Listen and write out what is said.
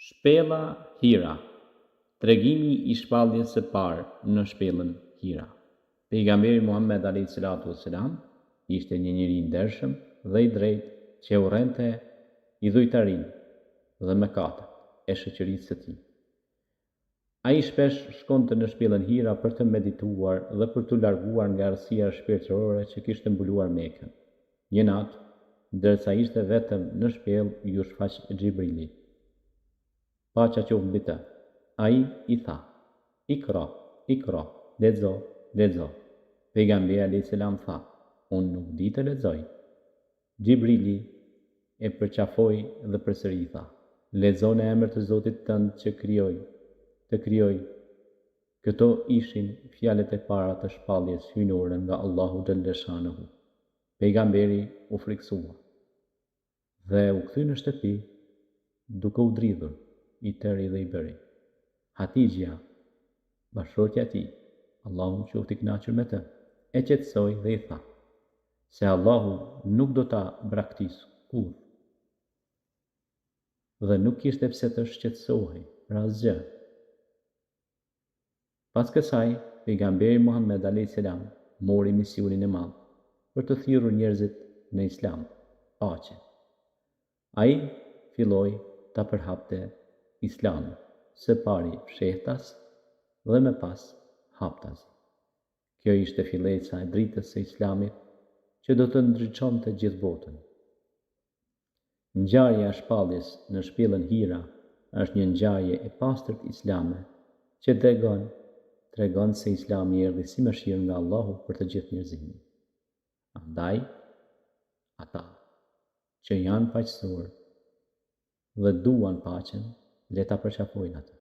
Shpella Hira. Tregimi I shpalljes së parë në shpellën Hira. Pejgamberi Muhammed a.s. ishte një njeri I ndershëm dhe I drejtë që urrente idhujtarinë dhe mëkatet e shoqërisë së tij. Ai shpesh shkonte në shpellën Hira për të medituar dhe për t'u larguar nga errësia shpirtërore që kishte mbuluar Mekën. Një natë, ndërsa ishte vetëm në shpellë, ju shfaq Xhibrili. Paqja qoftë mbi të. Ai I tha: Ikra, lexo, lexo. Pejgamberi alayhis salam tha: Unë nuk di të lexoj. Xhibrili e përqafoi dhe përsëri tha: Lexo në emër të Zotit tënd që të krijoi. Këto ishin fjalët e para të shpalljes hyjnore nga Allahu xhallashanuhu. Pejgamberi u friksua dhe u kthy në shtëpi duke u dridhur I tërë dhe I bëri. Hatixha, bashortja e tij, Allahu qoftë I kënaqur me të, e qetësoi dhe I tha se Allahu nuk do ta braktisë kurrë dhe nuk kishte pse të shqetësohej për asgjë. Pas kësaj, pejgamberi Muhammed a.s. mori misionin e madh për të thirrur njerëzit në Islam, paqe. Ai filloi ta përhapte Islamin, së pari fshehtas dhe më pas haptas. Kjo ishte filleca e dritës së Islamit që do të ndriçonte gjithë botën. Ngjarja e shpalljes në shpellën Hira është një ngjarje e pastërt islame që tregon se Islami erdhi si mëshirë nga Allahu për të gjithë njerëzimin. Andaj, ata që janë paqësorë dhe duan paqen, le ta përqafojnë atë.